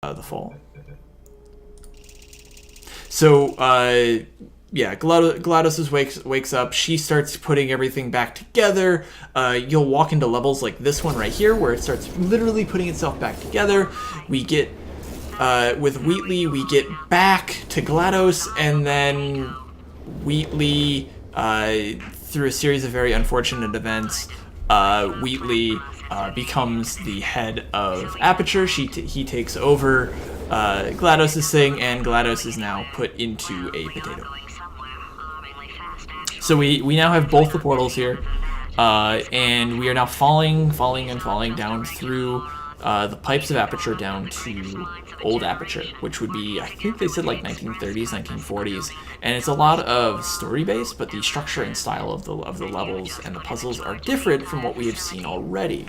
the fall. So, yeah, GLaDOS wakes up. She starts putting everything back together. You'll walk into levels like this one right here, where it starts literally putting itself back together. We get, with Wheatley, we get back to GLaDOS, and then Wheatley, through a series of very unfortunate events, Wheatley becomes the head of Aperture. He takes over GLaDOS' thing, and GLaDOS is now put into a potato. So we now have both the portals here, and we are now falling down through the pipes of Aperture down to old Aperture, which would be, I think they said like 1930s, 1940s, and it's a lot of story-based, but the structure and style of the levels and the puzzles are different from what we have seen already.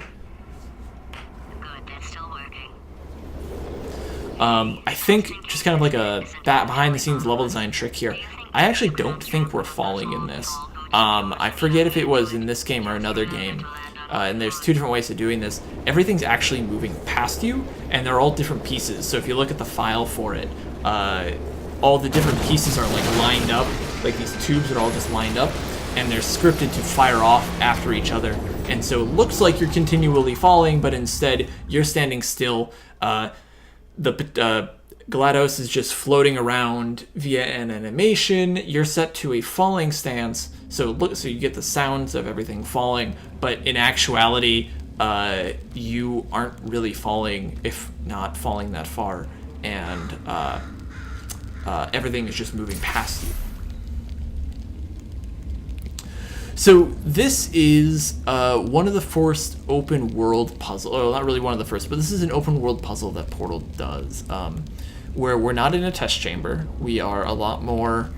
I think, just kind of like a behind-the-scenes level design trick here, I actually don't think we're falling in this. I forget if it was in this game or another game, and there's two different ways of doing this. Everything's actually moving past you, and they're all different pieces. So if you look at the file for it, all the different pieces are like lined up, like these tubes are all just lined up, and they're scripted to fire off after each other. And so it looks like you're continually falling, but instead you're standing still. GLaDOS is just floating around via an animation. You're set to a falling stance, so you get the sounds of everything falling, but in actuality, you aren't really falling, if not falling that far, and everything is just moving past you. So this is one of the first open world puzzle, or not really one of the first, but this is an open world puzzle that Portal does, where we're not in a test chamber. We are a lot more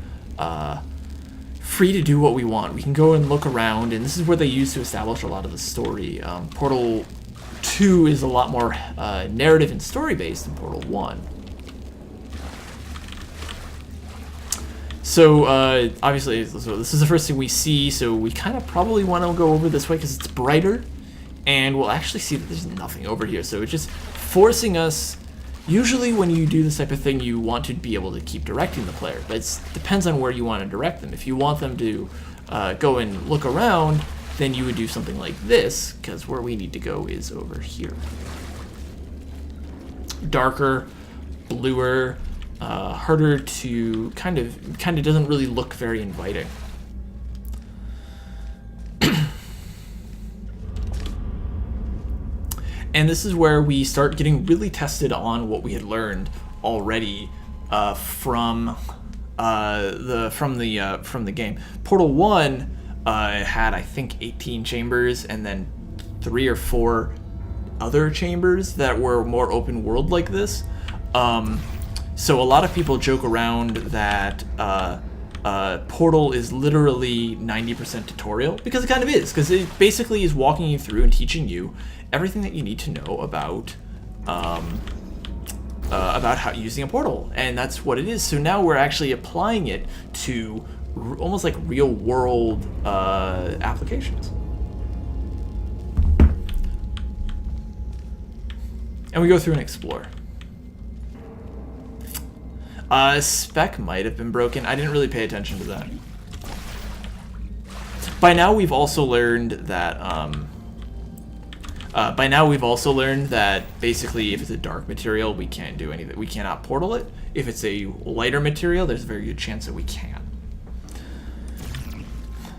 free to do what we want. We can go and look around, and this is where they use to establish a lot of the story. Portal 2 is a lot more narrative and story based than Portal 1. So, obviously, so this is the first thing we see, so we kind of probably want to go over this way because it's brighter, and we'll actually see that there's nothing over here, so it's just forcing us. Usually when you do this type of thing, you want to be able to keep directing the player, but it depends on where you want to direct them. If you want them to go and look around, then you would do something like this, because where we need to go is over here. Darker, bluer, harder to kind of doesn't really look very inviting. And this is where we start getting really tested on what we had learned already from the game. Portal 1 had, I think, 18 chambers, and then 3 or 4 other chambers that were more open world like this. So a lot of people joke around that Portal is literally 90% tutorial, because it kind of is, because it basically is walking you through and teaching you everything that you need to know about how using a portal, and that's what it is. So now we're actually applying it to almost like real world applications. And we go through and explore. Spec might have been broken. I didn't really pay attention to that. By now we've also learned that basically if it's a dark material, we can't do anything. We cannot portal it. If it's a lighter material, there's a very good chance that we can.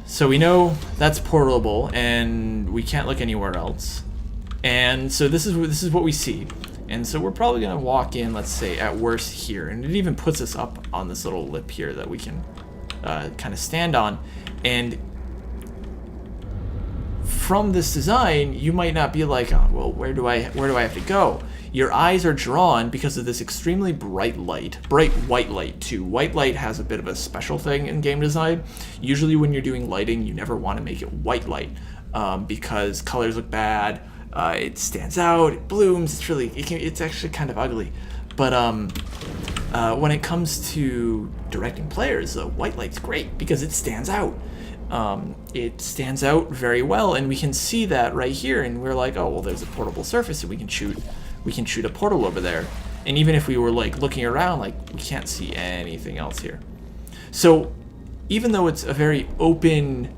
So we know that's portable, and we can't look anywhere else. And so this is what we see. And so we're probably gonna walk in, let's say, at worst here, and it even puts us up on this little lip here that we can kind of stand on. And from this design, you might not be like, oh, well, where do I have to go? Your eyes are drawn because of this extremely bright light, bright white light too. White light has a bit of a special thing in game design. Usually when you're doing lighting, you never want to make it white light because colors look bad. It stands out, it blooms, it's actually kind of ugly. But when it comes to directing players, white light's great because it stands out. It stands out very well, and we can see that right here, and we're like, oh, well, there's a portable surface, and we can shoot a portal over there. And even if we were like looking around, like we can't see anything else here. So even though it's a very open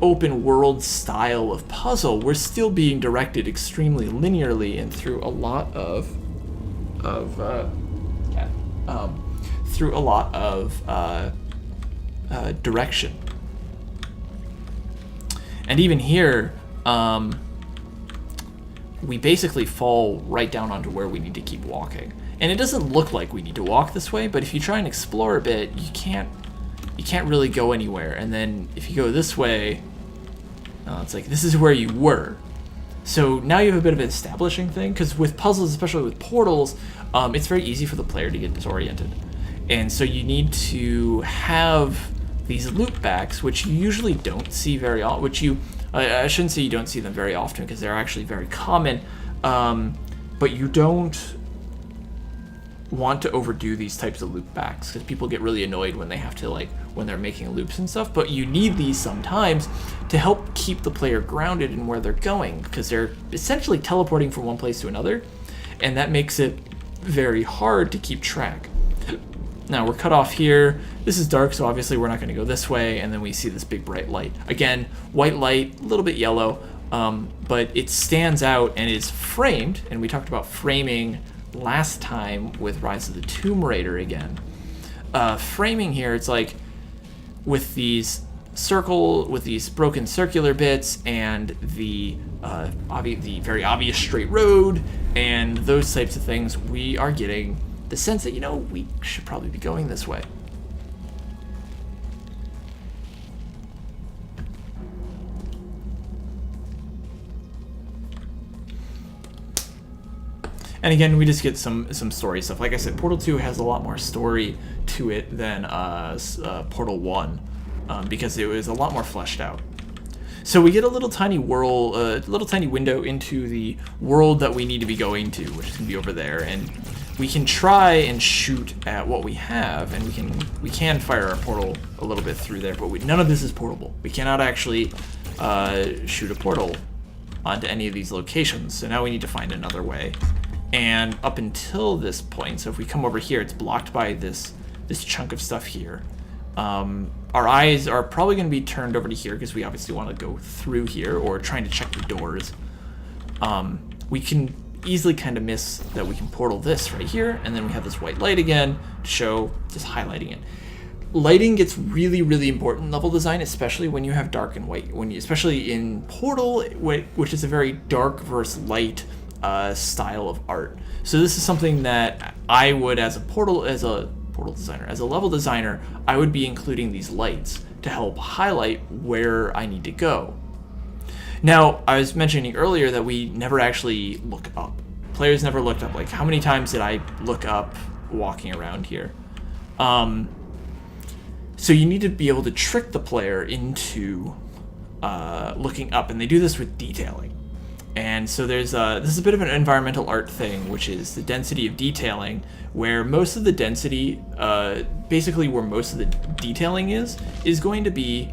world style of puzzle, we're still being directed extremely linearly and through a lot of direction. And even here, we basically fall right down onto where we need to keep walking. And it doesn't look like we need to walk this way, but if you try and explore a bit, you can't really go anywhere. And then if you go this way, it's like this is where you were. So now you have a bit of an establishing thing, because with puzzles, especially with portals, it's very easy for the player to get disoriented. And so you need to have these loop backs, which you usually don't see very often, I shouldn't say you don't see them very often, because they're actually very common, but you don't want to overdo these types of loop backs, because people get really annoyed when they have to, like, when they're making loops and stuff. But you need these sometimes to help keep the player grounded in where they're going, because they're essentially teleporting from one place to another, and that makes it very hard to keep track. Now we're cut off here. This is dark, so obviously we're not going to go this way, and then we see this big bright light. Again, white light, a little bit yellow, but it stands out and is framed, and we talked about framing last time with Rise of the Tomb Raider again. Framing here, it's like with these broken circular bits and the very obvious straight road and those types of things, we are getting the sense that, we should probably be going this way. And again, we just get some story stuff. Like I said, Portal 2 has a lot more story to it than Portal 1, because it was a lot more fleshed out. So we get a little tiny window into the world that we need to be going to, which is going to be over there, and we can try and shoot at what we have, and we can fire our portal a little bit through there, but none of this is portable. We cannot actually shoot a portal onto any of these locations, so now we need to find another way. And up until this point, so if we come over here, it's blocked by this chunk of stuff here. Our eyes are probably going to be turned over to here, because we obviously want to go through here, or trying to check the doors. We can easily kind of miss that we can portal this right here, and then we have this white light again to show, just highlighting it. Lighting gets really, really important in level design, especially when you have dark and white. Especially in Portal, which is a very dark versus light style of art. So this is something that I would, as a level designer, I would be including these lights to help highlight where I need to go. Now, I was mentioning earlier that we never actually look up. Players never looked up. Like, how many times did I look up walking around here? So you need to be able to trick the player into looking up, and they do this with detailing. And so this is a bit of an environmental art thing, which is the density of detailing, where most of the density, basically where most of the detailing is going to be,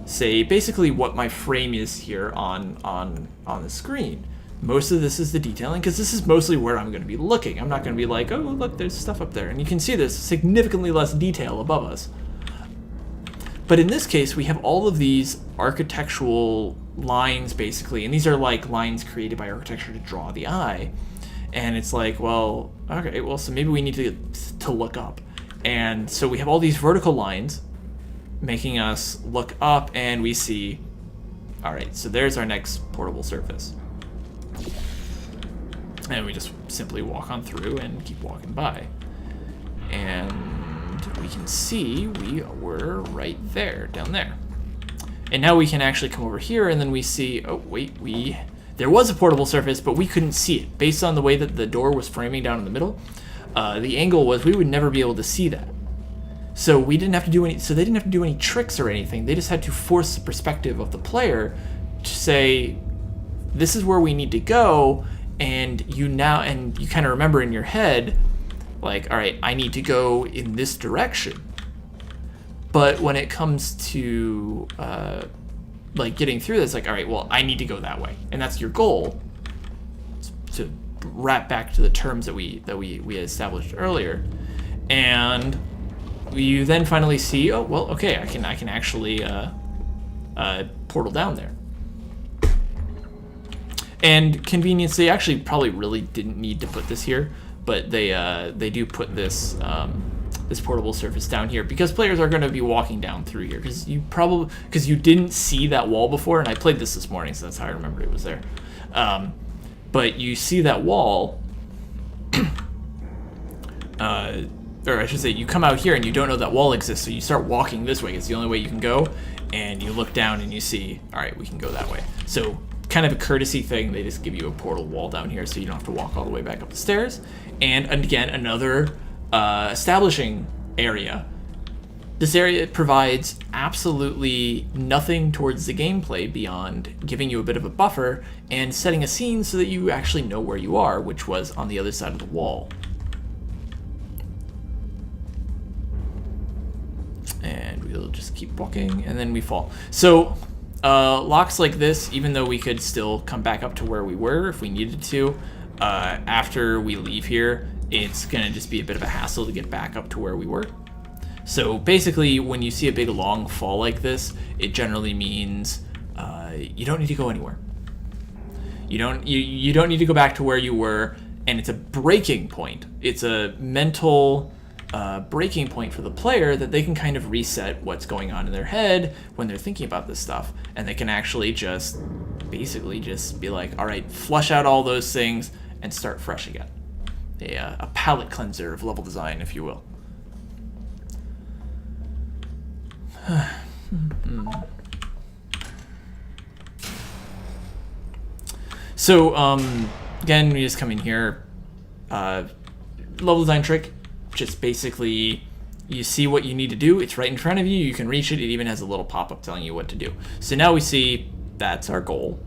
say, basically what my frame is here on the screen. Most of this is the detailing, because this is mostly where I'm going to be looking. I'm not going to be like, oh, look, there's stuff up there. And you can see there's significantly less detail above us. But in this case, we have all of these architectural lines, basically, and these are like lines created by architecture to draw the eye. And it's like, well, okay, well, so maybe we need to look up. And so we have all these vertical lines making us look up, and we see, all right, so there's our next portable surface. And we just simply walk on through and keep walking by. And we can see we were right there, down there. And now we can actually come over here, and then we see, oh, wait, there was a portable surface, but we couldn't see it. Based on the way that the door was framing down in the middle, the angle was we would never be able to see that. So we didn't have to do they didn't have to do any tricks or anything. They just had to force the perspective of the player to say, this is where we need to go, and you kind of remember in your head, like, all right, I need to go in this direction. But when it comes to like getting through this, like, all right, well, I need to go that way, and that's your goal, to wrap back to the terms that we established earlier, and you then finally see, oh well, okay, I can actually portal down there. And convenience, they actually probably really didn't need to put this here, but they do put this this portable surface down here because players are going to be walking down through here because you didn't see that wall before, and I played this morning, so that's how I remembered it was there. But you see that wall, or I should say, you come out here and you don't know that wall exists, so you start walking this way. It's the only way you can go, and you look down and you see, all right, we can go that way. So kind of a courtesy thing, they just give you a portal wall down here so you don't have to walk all the way back up the stairs. And again, another establishing area. This area provides absolutely nothing towards the gameplay beyond giving you a bit of a buffer and setting a scene so that you actually know where you are, which was on the other side of the wall. And we'll just keep walking, and then we fall. So locks like this, even though we could still come back up to where we were if we needed to, after we leave here, it's gonna just be a bit of a hassle to get back up to where we were. So basically, when you see a big long fall like this, it generally means you don't need to go anywhere. You don't need to go back to where you were, and it's a breaking point. It's a mental breaking point for the player that they can kind of reset what's going on in their head when they're thinking about this stuff, and they can actually just basically just be like, all right, flush out all those things and start fresh again. A palate cleanser of level design, if you will. So again, we just come in here, level design trick, just basically you see what you need to do, it's right in front of you, you can reach it, it even has a little pop-up telling you what to do. So now we see that's our goal.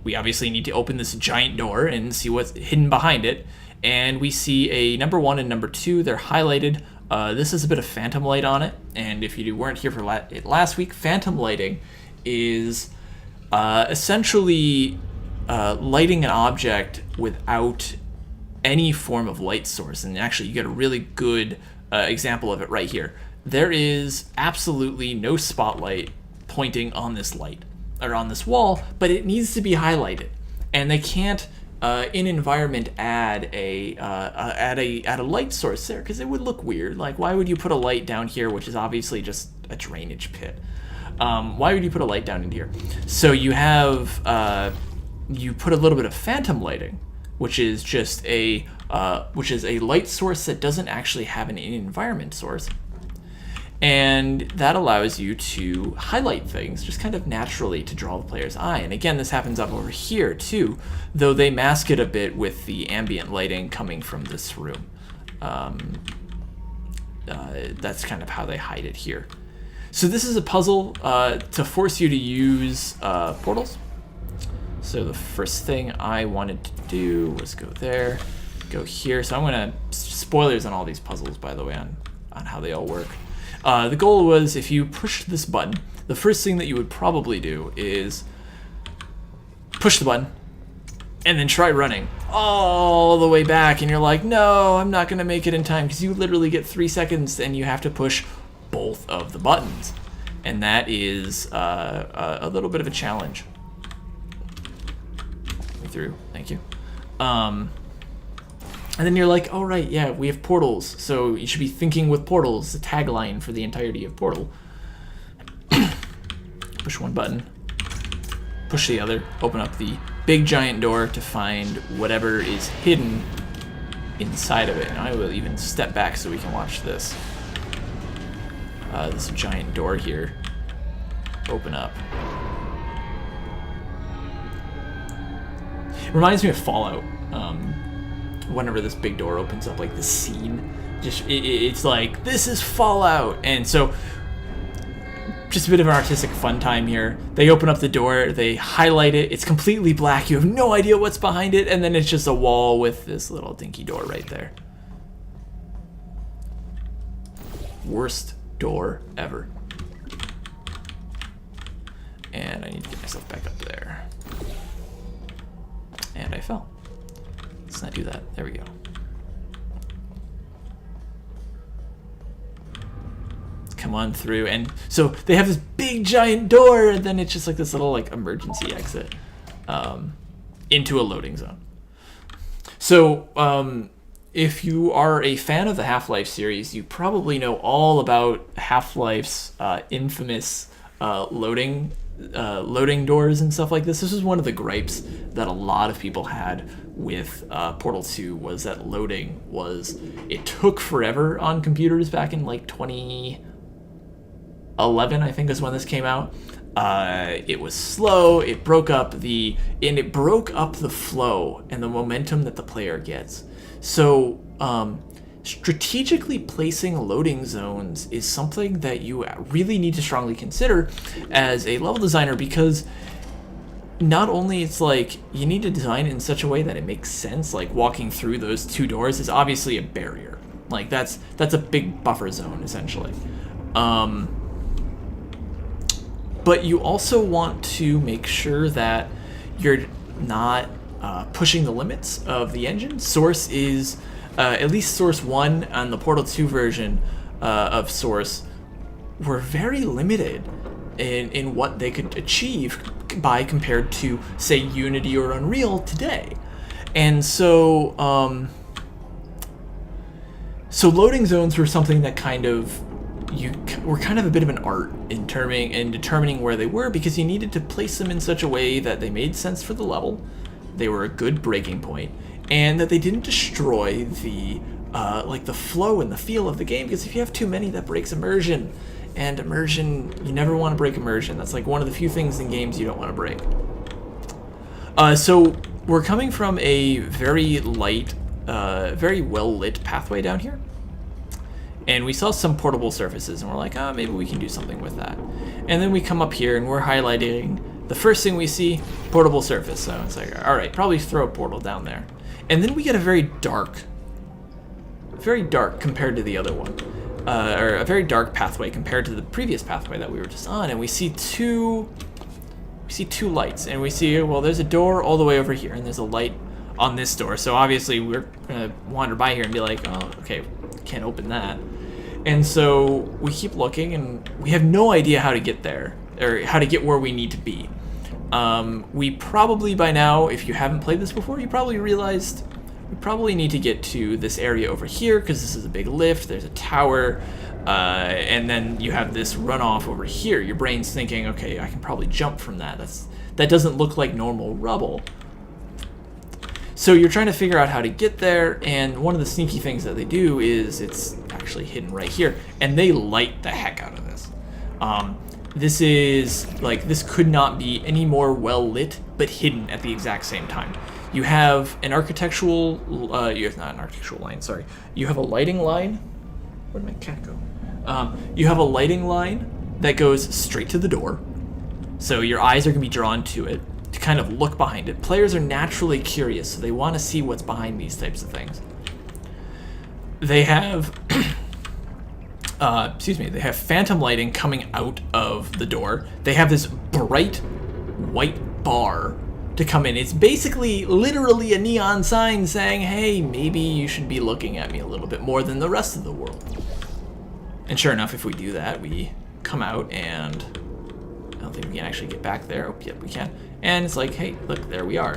We obviously need to open this giant door and see what's hidden behind it, and we see a number 1 and number 2, they're highlighted. This is a bit of phantom light on it, and if you weren't here for last week, phantom lighting is essentially lighting an object without any form of light source. And actually, you get a really good example of it right here. There is absolutely no spotlight pointing on this light or on this wall, but it needs to be highlighted, and they can't in environment add a light source there because it would look weird. Like, why would you put a light down here, which is obviously just a drainage pit? Why would you put a light down into here? So you have you put a little bit of phantom lighting, which is just a light source that doesn't actually have an in-environment source, and that allows you to highlight things just kind of naturally to draw the player's eye. And again, this happens up over here too, though they mask it a bit with the ambient lighting coming from this room. That's kind of how they hide it here. So this is a puzzle to force you to use portals. So the first thing I wanted to do was go there, go here. So I'm gonna, spoilers on all these puzzles, by the way, on how they all work. The goal was, if you push this button, the first thing that you would probably do is push the button and then try running all the way back, and you're like, no, I'm not gonna make it in time, because you literally get 3 seconds and you have to push both of the buttons, and that is a little bit of a challenge. Through, thank you. And then you're like, oh right, yeah, we have portals, so you should be thinking with portals, the tagline for the entirety of Portal. Push one button, push the other, open up the big giant door to find whatever is hidden inside of it. And I will even step back so we can watch this. This giant door here. Open up. It reminds me of Fallout. Whenever this big door opens up, like the scene, just it's like, this is Fallout. And so just a bit of an artistic fun time here. They open up the door, they highlight it, it's completely black, you have no idea what's behind it, and then it's just a wall with this little dinky door right there. Worst door ever. And I need to get myself back up there. And I fell. let's not do that. There we go. Come on through, and so they have this big giant door, and then it's just like this little like emergency exit into a loading zone. So if you are a fan of the Half-Life series, you probably know all about Half-Life's infamous loading doors and stuff like this. This is one of the gripes that a lot of people had with Portal 2, was that loading it took forever on computers back in like 2011, I think is when this came out. It was slow, it broke up the flow and the momentum that the player gets. So strategically placing loading zones is something that you really need to strongly consider as a level designer, because not only it's like you need to design it in such a way that it makes sense, like walking through those two doors is obviously a barrier. Like that's a big buffer zone essentially. But you also want to make sure that you're not pushing the limits of the engine. Source is, at least Source 1 and the Portal 2 version of Source were very limited in what they could achieve by compared to, say, Unity or Unreal today. And so, so loading zones were something that kind of, were kind of a bit of an art in determining where they were, because you needed to place them in such a way that they made sense for the level, they were a good breaking point, and that they didn't destroy the the flow and the feel of the game. Because if you have too many, that breaks immersion, and immersion, you never want to break immersion. That's like one of the few things in games you don't want to break. So we're coming from a very light, very well lit pathway down here. And we saw some portable surfaces, and we're like, oh, maybe we can do something with that. And then we come up here, and we're highlighting the first thing we see, portable surface. So it's like, all right, probably throw a portal down there. And then we get a very dark compared to the other one, or a very dark pathway compared to the previous pathway that we were just on. And we see two lights, and we see, well, there's a door all the way over here, and there's a light on this door. So obviously we're gonna wander by here and be like, oh, okay, can't open that. And so we keep looking, and we have no idea how to get there, or how to get where we need to be. We probably by now, if you haven't played this before, you probably realized we probably need to get to this area over here, because this is a big lift, there's a tower, and then you have this runoff over here. Your brain's thinking, okay, I can probably jump from that. That doesn't look like normal rubble. So you're trying to figure out how to get there, and one of the sneaky things that they do is it's actually hidden right here, and they light the heck out of this. This could not be any more well lit, but hidden at the exact same time. You have an architectural, you have not an architectural line, sorry. You have a lighting line. Where'd my cat go? You have a lighting line that goes straight to the door, so your eyes are gonna be drawn to it, to kind of look behind it. Players are naturally curious, so they want to see what's behind these types of things. They have, they have phantom lighting coming out of the door. They have this bright white bar to come in. It's basically literally a neon sign saying, hey, maybe you should be looking at me a little bit more than the rest of the world. And sure enough, if we do that, we come out, and I don't think we can actually get back there. Oh, yep, we can. And it's like, hey, look, there we are.